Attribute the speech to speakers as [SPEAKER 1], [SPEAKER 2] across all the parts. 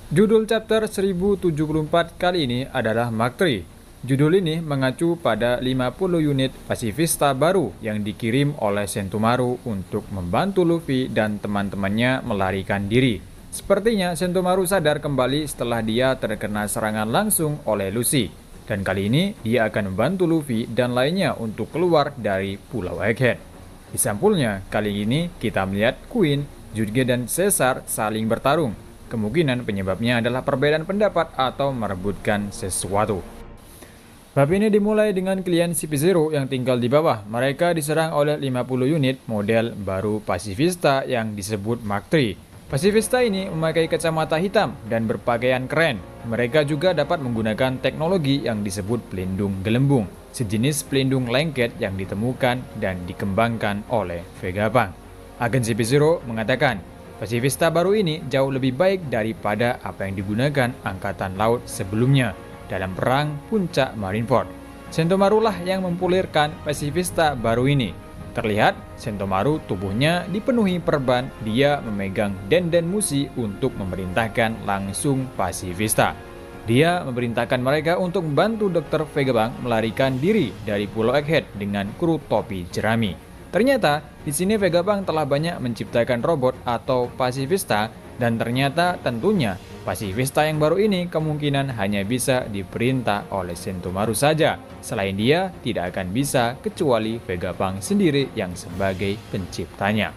[SPEAKER 1] Judul chapter 1074 kali ini adalah Mark III. Judul ini mengacu pada 50 unit pasifista baru yang dikirim oleh Sentomaru untuk membantu Luffy dan teman-temannya melarikan diri. Sepertinya Sentomaru sadar kembali setelah dia terkena serangan langsung oleh Lucy. Dan kali ini dia akan membantu Luffy dan lainnya untuk keluar dari Pulau Egghead. Di sampulnya, kali ini kita melihat Queen, Jutge dan Caesar saling bertarung. Kemungkinan penyebabnya adalah perbedaan pendapat atau merebutkan sesuatu. Bab ini dimulai dengan klien CP0 yang tinggal di bawah. Mereka diserang oleh 50 unit model baru pasifista yang disebut Mark III. Pasifista ini memakai kacamata hitam dan berpakaian keren. Mereka juga dapat menggunakan teknologi yang disebut pelindung gelembung, sejenis pelindung lengket yang ditemukan dan dikembangkan oleh Vegapunk. Agen CP0 mengatakan, pasifista baru ini jauh lebih baik daripada apa yang digunakan Angkatan Laut sebelumnya dalam perang Puncak Marineford. Sentomaru lah yang mempulirkan pasifista baru ini. Terlihat Sentomaru tubuhnya dipenuhi perban, dia memegang denden musi untuk memerintahkan langsung pasifista. Dia memerintahkan mereka untuk membantu Dr. Vegapunk melarikan diri dari Pulau Egghead dengan kru topi jerami. Ternyata di sini Vegapunk telah banyak menciptakan robot atau pasifista dan ternyata tentunya pasifista yang baru ini kemungkinan hanya bisa diperintah oleh Sentomaru saja. Selain dia tidak akan bisa kecuali Vegapunk sendiri yang sebagai penciptanya.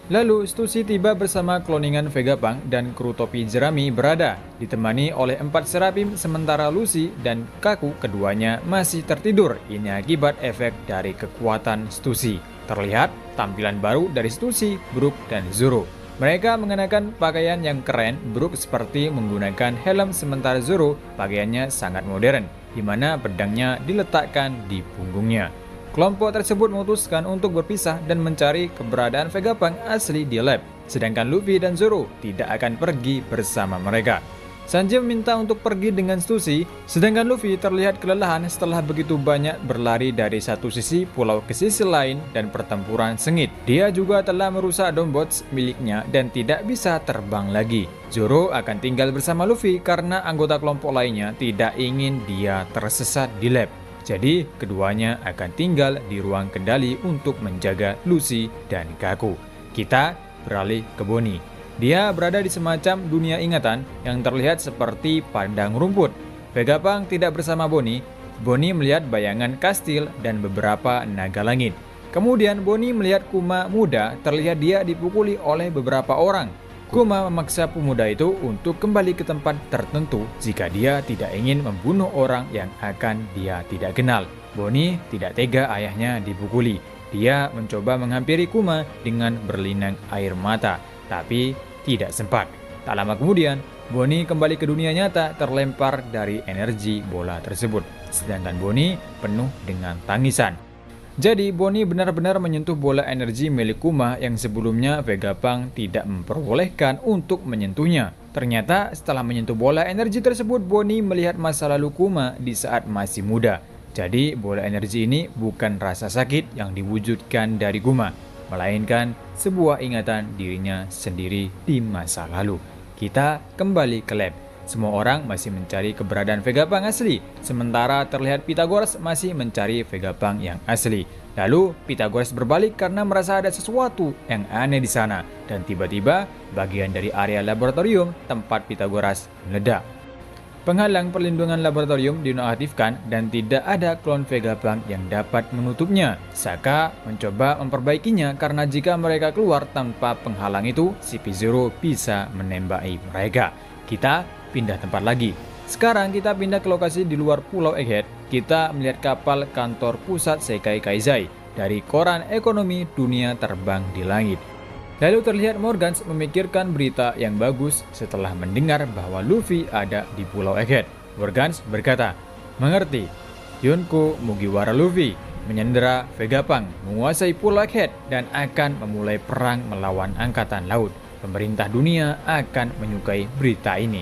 [SPEAKER 1] Lalu Stussy tiba bersama kloningan Vegapunk dan kru topi jerami berada, ditemani oleh 4 serapim sementara Lucy dan Kaku keduanya masih tertidur. Ini akibat efek dari kekuatan Stussy. Terlihat tampilan baru dari Stussy, Brook, dan Zoro. Mereka mengenakan pakaian yang keren. Brook seperti menggunakan helm sementara Zoro pakaiannya sangat modern, di mana pedangnya diletakkan di punggungnya. Kelompok tersebut memutuskan untuk berpisah dan mencari keberadaan Vegapunk asli di lab, sedangkan Luffy dan Zoro tidak akan pergi bersama mereka. Sanji meminta untuk pergi dengan Stussy, sedangkan Luffy terlihat kelelahan setelah begitu banyak berlari dari satu sisi pulau ke sisi lain dan pertempuran sengit. Dia juga telah merusak Dombots miliknya dan tidak bisa terbang lagi. Zoro akan tinggal bersama Luffy karena anggota kelompok lainnya tidak ingin dia tersesat di lab. Jadi, keduanya akan tinggal di ruang kendali untuk menjaga Lucy dan Kaku. Kita beralih ke Bonnie. Dia berada di semacam dunia ingatan yang terlihat seperti padang rumput. Vegapunk tidak bersama Bonnie. Bonnie melihat bayangan kastil dan beberapa naga langit. Kemudian Bonnie melihat Kuma muda, terlihat dia dipukuli oleh beberapa orang. Kuma memaksa pemuda itu untuk kembali ke tempat tertentu jika dia tidak ingin membunuh orang yang akan dia tidak kenal. Bonnie tidak tega ayahnya dipukuli. Dia mencoba menghampiri Kuma dengan berlinang air mata, tapi tidak sempat. Tak lama kemudian, Bonnie kembali ke dunia nyata terlempar dari energi bola tersebut. Sedangkan Bonnie penuh dengan tangisan. Jadi Bonnie benar-benar menyentuh bola energi milik Kuma yang sebelumnya Vegapunk tidak memperbolehkan untuk menyentuhnya. Ternyata setelah menyentuh bola energi tersebut, Bonnie melihat masa lalu Kuma di saat masih muda. Jadi bola energi ini bukan rasa sakit yang diwujudkan dari Kuma, melainkan sebuah ingatan dirinya sendiri di masa lalu. Kita kembali ke lab. Semua orang masih mencari keberadaan Vegapunk asli, sementara terlihat Pythagoras masih mencari Vegapunk yang asli. Lalu Pythagoras berbalik karena merasa ada sesuatu yang aneh di sana, dan tiba-tiba bagian dari area laboratorium tempat Pythagoras meledak. Penghalang perlindungan laboratorium dinonaktifkan dan tidak ada klon Vegapunk yang dapat menutupnya. Saka mencoba memperbaikinya karena jika mereka keluar tanpa penghalang itu, CP0 bisa menembaki mereka. Kita pindah tempat lagi. Sekarang kita pindah ke lokasi di luar Pulau Egghead. Kita melihat kapal kantor pusat Sekai Kaizai dari koran ekonomi dunia terbang di langit. Lalu terlihat Morgans memikirkan berita yang bagus setelah mendengar bahwa Luffy ada di Pulau Egghead. Morgans berkata, "Mengerti, Yonko Mugiwara Luffy menyandera Vegapunk, menguasai Pulau Egghead dan akan memulai perang melawan Angkatan Laut. Pemerintah dunia akan menyukai berita ini."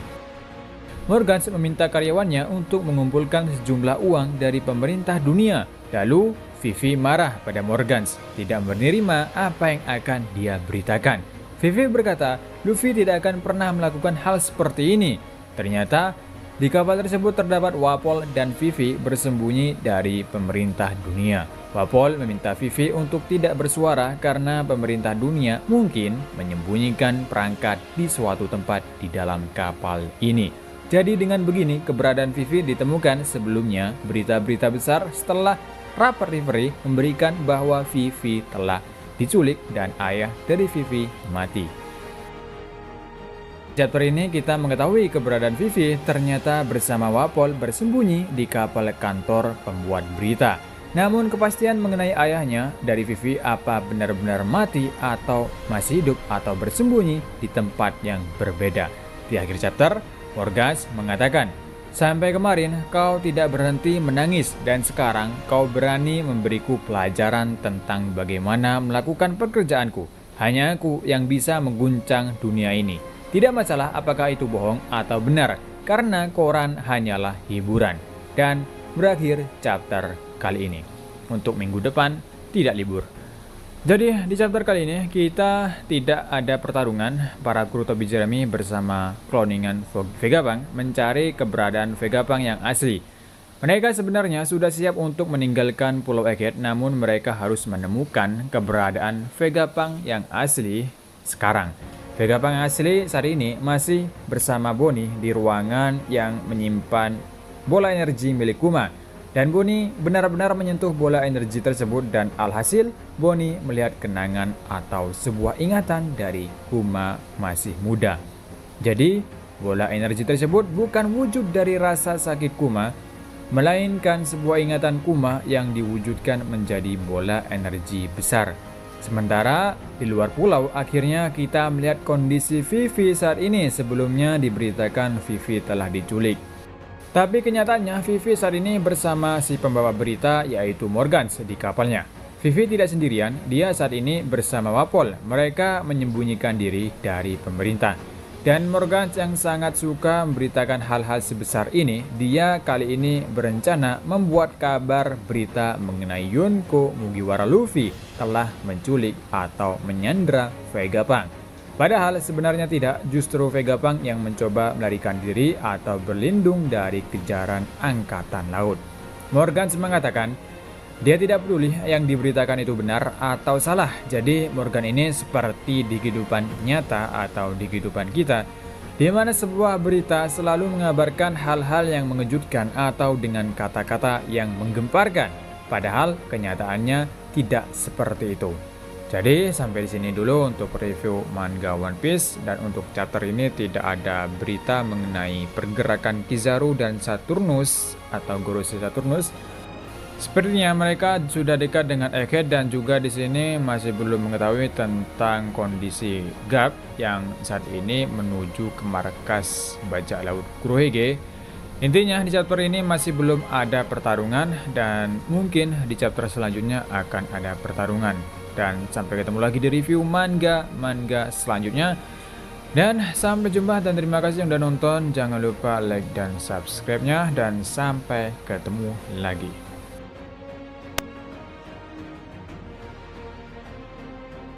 [SPEAKER 1] Morgans meminta karyawannya untuk mengumpulkan sejumlah uang dari pemerintah dunia. Lalu Vivi marah pada Morgans, tidak menerima apa yang akan dia beritakan. Vivi berkata, Luffy tidak akan pernah melakukan hal seperti ini. Ternyata, di kapal tersebut terdapat Wapol dan Vivi bersembunyi dari pemerintah dunia. Wapol meminta Vivi untuk tidak bersuara karena pemerintah dunia mungkin menyembunyikan perangkat di suatu tempat di dalam kapal ini. Jadi dengan begini, keberadaan Vivi ditemukan sebelumnya berita-berita besar setelah Rapper Reverie memberikan bahwa Vivi telah diculik dan ayah dari Vivi mati. Chapter ini kita mengetahui keberadaan Vivi ternyata bersama Wapol bersembunyi di kapal kantor pembuat berita. Namun kepastian mengenai ayahnya dari Vivi apa benar-benar mati atau masih hidup atau bersembunyi di tempat yang berbeda. Di akhir chapter, Morgans mengatakan, "Sampai kemarin kau tidak berhenti menangis dan sekarang kau berani memberiku pelajaran tentang bagaimana melakukan pekerjaanku. Hanya aku yang bisa mengguncang dunia ini. Tidak masalah apakah itu bohong atau benar, karena koran hanyalah hiburan." Dan berakhir chapter kali ini. Untuk minggu depan tidak libur. Jadi di chapter kali ini kita tidak ada pertarungan. Para kru Tobi Jeremy bersama cloningan Vegapunk mencari keberadaan Vegapunk yang asli. Mereka sebenarnya sudah siap untuk meninggalkan Pulau Egghead, namun mereka harus menemukan keberadaan Vegapunk yang asli sekarang. Vegapunk yang asli saat ini masih bersama Bonnie di ruangan yang menyimpan bola energi milik Kuma. Dan Bonnie benar-benar menyentuh bola energi tersebut dan alhasil Bonnie melihat kenangan atau sebuah ingatan dari Kuma masih muda. Jadi bola energi tersebut bukan wujud dari rasa sakit Kuma, melainkan sebuah ingatan Kuma yang diwujudkan menjadi bola energi besar. Sementara di luar pulau akhirnya kita melihat kondisi Vivi saat ini. Sebelumnya diberitakan Vivi telah diculik. Tapi kenyataannya Vivi saat ini bersama si pembawa berita yaitu Morgans di kapalnya. Vivi tidak sendirian, dia saat ini bersama Wapol. Mereka menyembunyikan diri dari pemerintah. Dan Morgans yang sangat suka memberitakan hal-hal sebesar ini, dia kali ini berencana membuat kabar berita mengenai Yonko Mugiwara Luffy telah menculik atau menyandra Vegapunk. Padahal sebenarnya tidak, justru Vegapunk yang mencoba melarikan diri atau berlindung dari kejaran angkatan laut. Morgans mengatakan dia tidak peduli yang diberitakan itu benar atau salah. Jadi Morgan ini seperti di kehidupan nyata atau di kehidupan kita, di mana sebuah berita selalu mengabarkan hal-hal yang mengejutkan atau dengan kata-kata yang menggemparkan. Padahal kenyataannya tidak seperti itu. Jadi sampai di sini dulu untuk review manga One Piece, dan untuk chapter ini tidak ada berita mengenai pergerakan Kizaru dan Saturnus atau Gorosei Saturnus. Sepertinya mereka sudah dekat dengan Egghead dan juga di sini masih belum mengetahui tentang kondisi Garp yang saat ini menuju ke markas bajak laut Kurohige. Intinya di chapter ini masih belum ada pertarungan dan mungkin di chapter selanjutnya akan ada pertarungan. Dan sampai ketemu lagi di review manga selanjutnya. Dan sampai jumpa dan terima kasih yang udah nonton. Jangan lupa like dan subscribe-nya dan sampai ketemu lagi.